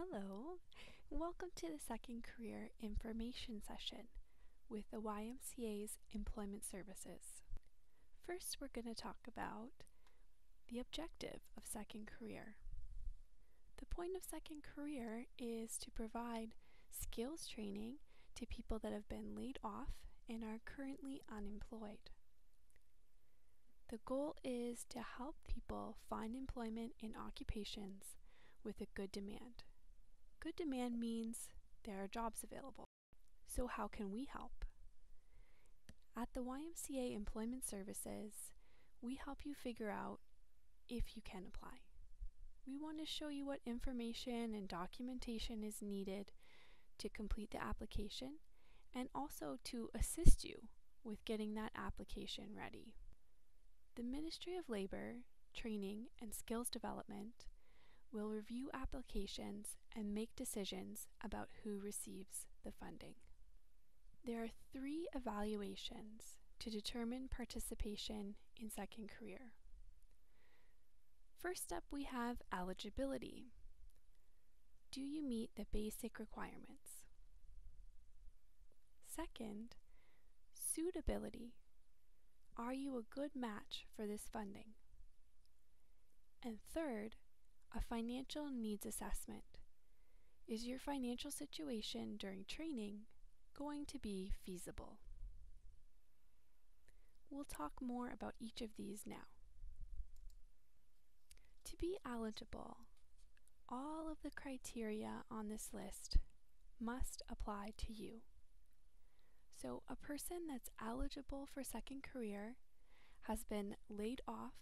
Hello, welcome to the second career information session with the YMCA's Employment Services. First, we're going to talk about the objective of second career. The point of second career is to provide skills training to people that have been laid off and are currently unemployed. The goal is to help people find employment in occupations with a good demand. Good demand means there are jobs available. So how can we help? At the YMCA Employment Services, we help you figure out if you can apply. We want to show you what information and documentation is needed to complete the application and also to assist you with getting that application ready. The Ministry of Labor, Training and Skills Development will review applications and make decisions about who receives the funding. There are 3 evaluations to determine participation in second career. First up, we have eligibility. Do you meet the basic requirements? Second, suitability. Are you a good match for this funding? And third, a financial needs assessment. Is your financial situation during training going to be feasible? We'll talk more about each of these now. To be eligible, all of the criteria on this list must apply to you. So a person that's eligible for second career has been laid off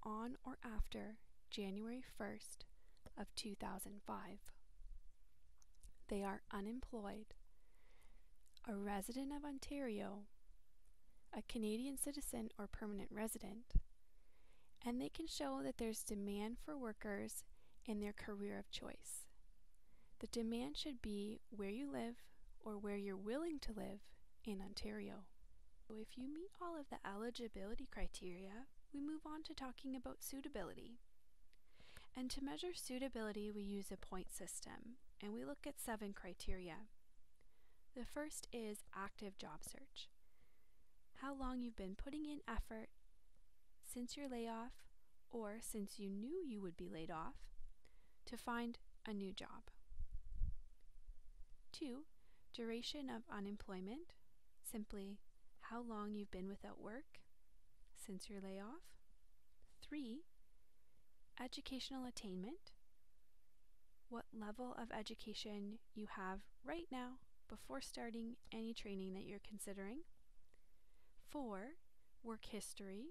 on or after January 1st of 2005. They are unemployed, a resident of Ontario, a Canadian citizen or permanent resident, and they can show that there's demand for workers in their career of choice. The demand should be where you live or where you're willing to live in Ontario. So if you meet all of the eligibility criteria, we move on to talking about suitability. And to measure suitability, we use a point system, and we look at 7 criteria. The first is active job search. How long you've been putting in effort since your layoff or since you knew you would be laid off to find a new job. 2, duration of unemployment. Simply how long you've been without work since your layoff. 3, educational attainment. What level of education you have right now before starting any training that you're considering. 4, work history.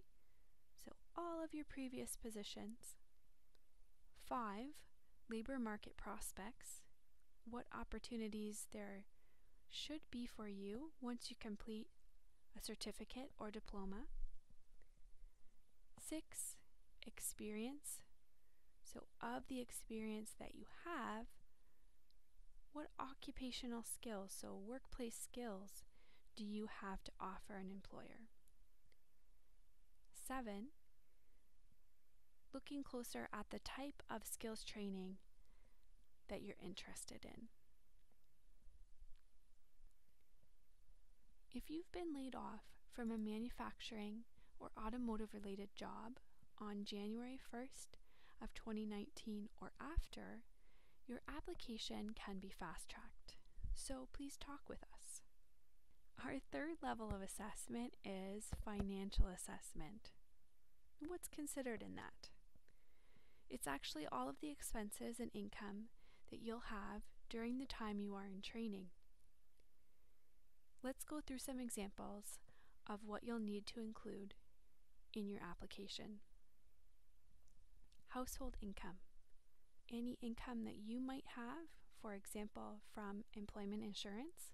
So all of your previous positions. 5, labor market prospects. What opportunities there should be for you once you complete a certificate or diploma. 6, experience. So of the experience that you have, what occupational skills, so workplace skills, do you have to offer an employer? 7, looking closer at the type of skills training that you're interested in. If you've been laid off from a manufacturing or automotive related job on January 1st of 2019 or after, your application can be fast-tracked. So please talk with us. Our third level of assessment is financial assessment. What's considered in that? It's actually all of the expenses and income that you'll have during the time you are in training. Let's go through some examples of what you'll need to include in your application. Household income. Any income that you might have, for example, from employment insurance,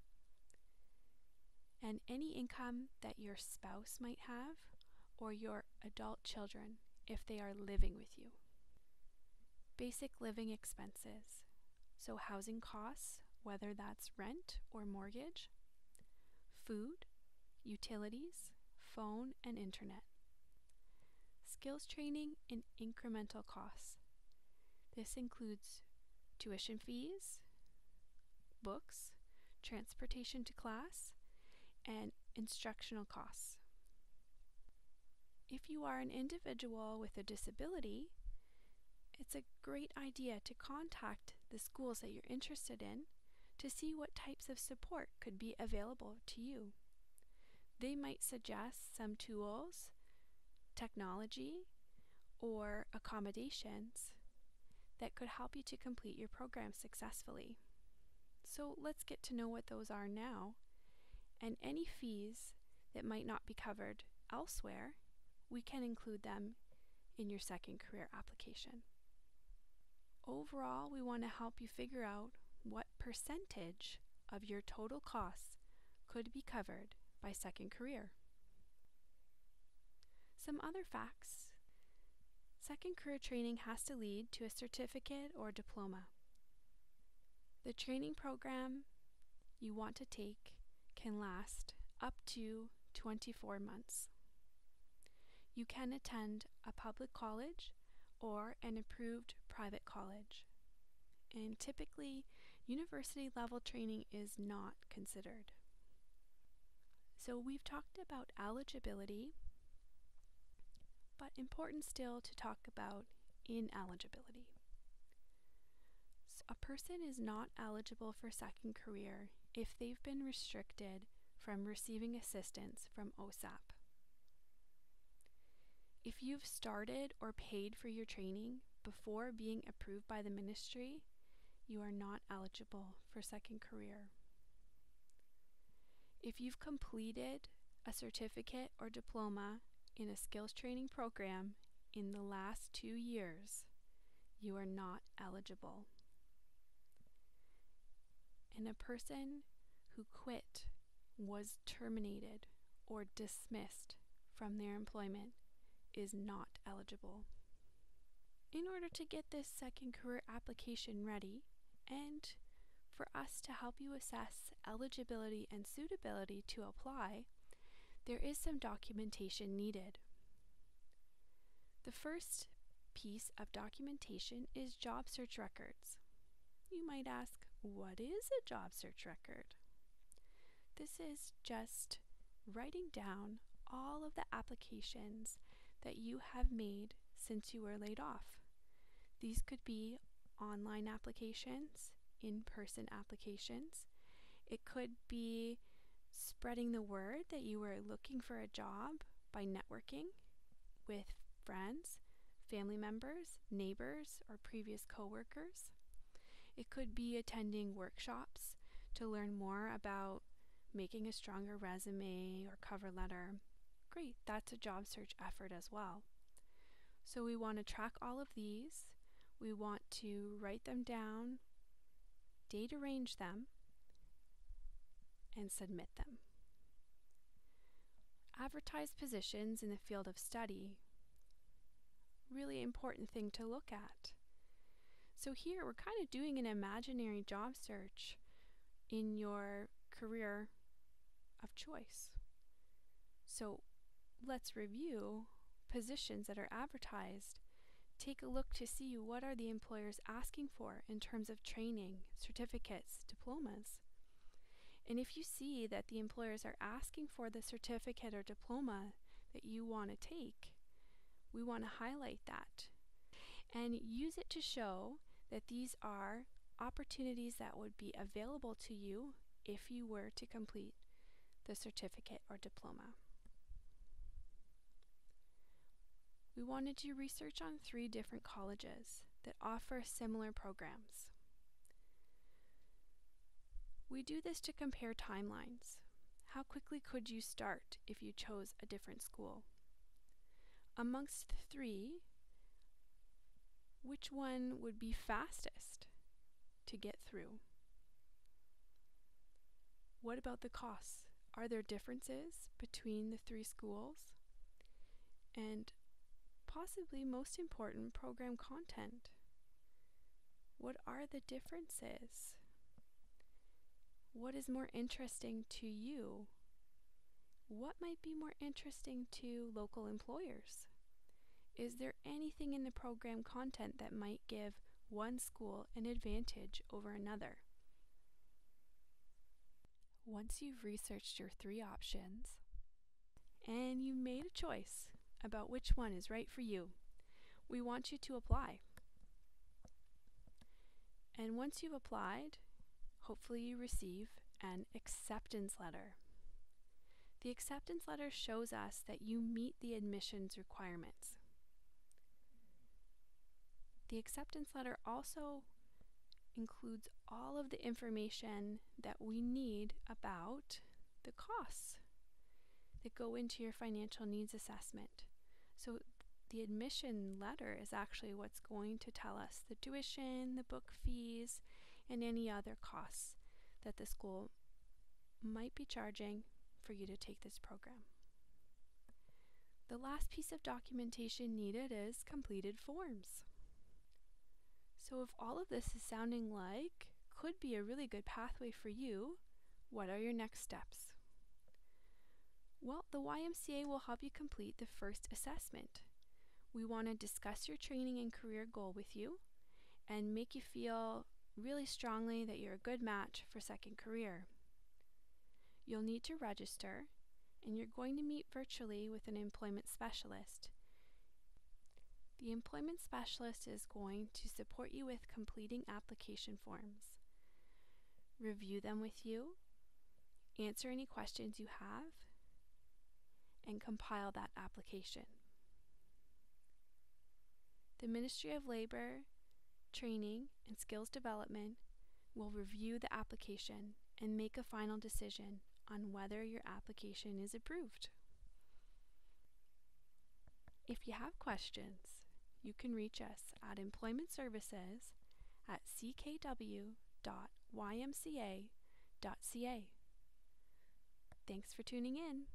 and any income that your spouse might have or your adult children if they are living with you. Basic living expenses, so housing costs, whether that's rent or mortgage, food, utilities, phone and internet. Skills training and incremental costs. This includes tuition fees, books, transportation to class, and instructional costs. If you are an individual with a disability, it's a great idea to contact the schools that you're interested in to see what types of support could be available to you. They might suggest some tools, technology, or accommodations that could help you to complete your program successfully. So let's get to know what those are now, and any fees that might not be covered elsewhere, we can include them in your second career application. Overall, we want to help you figure out what percentage of your total costs could be covered by second career. Some other facts. Second career training has to lead to a certificate or diploma. The training program you want to take can last up to 24 months. You can attend a public college or an approved private college, and typically university level training is not considered. So we've talked about eligibility, but important still to talk about ineligibility. So a person is not eligible for second career if they've been restricted from receiving assistance from OSAP. If you've started or paid for your training before being approved by the ministry, you are not eligible for second career. If you've completed a certificate or diploma in a skills training program in the last 2 years, you are not eligible. And a person who quit, was terminated, or dismissed from their employment is not eligible. In order to get this second career application ready, and for us to help you assess eligibility and suitability to apply, there is some documentation needed. The first piece of documentation is job search records. You might ask, what is a job search record? This is just writing down all of the applications that you have made since you were laid off. These could be online applications, in-person applications. It could be spreading the word that you were looking for a job by networking with friends, family members, neighbors, or previous coworkers. It could be attending workshops to learn more about making a stronger resume or cover letter. Great, that's a job search effort as well. So we want to track all of these. We want to write them down, date arrange them, and submit them. Advertise positions in the field of study. Really important thing to look at. So here we're kind of doing an imaginary job search in your career of choice. So let's review positions that are advertised. Take a look to see what are the employers asking for in terms of training, certificates, diplomas. And if you see that the employers are asking for the certificate or diploma that you want to take, we want to highlight that and use it to show that these are opportunities that would be available to you if you were to complete the certificate or diploma. We wanted to research on 3 different colleges that offer similar programs. We do this to compare timelines. How quickly could you start if you chose a different school? Amongst the 3, which one would be fastest to get through? What about the costs? Are there differences between the 3 schools? And possibly most important, program content. What are the differences? What is more interesting to you? What might be more interesting to local employers? Is there anything in the program content that might give one school an advantage over another. Once you've researched your 3 options and you've made a choice about which one is right for you, we want you to apply. And once you've applied, hopefully you receive an acceptance letter. The acceptance letter shows us that you meet the admissions requirements. The acceptance letter also includes all of the information that we need about the costs that go into your financial needs assessment. So the admission letter is actually what's going to tell us the tuition, the book fees, and any other costs that the school might be charging for you to take this program. The last piece of documentation needed is completed forms. So if all of this is sounding like could be a really good pathway for you, what are your next steps? Well, the YMCA will help you complete the first assessment. We want to discuss your training and career goal with you and make you feel really strongly that you're a good match for Second Career. You'll need to register, and you're going to meet virtually with an employment specialist. The employment specialist is going to support you with completing application forms, review them with you, answer any questions you have, and compile that application. The Ministry of Labor, Training, and Skills Development will review the application and make a final decision on whether your application is approved. If you have questions, you can reach us at employmentservices@ckw.ymca.ca. Thanks for tuning in.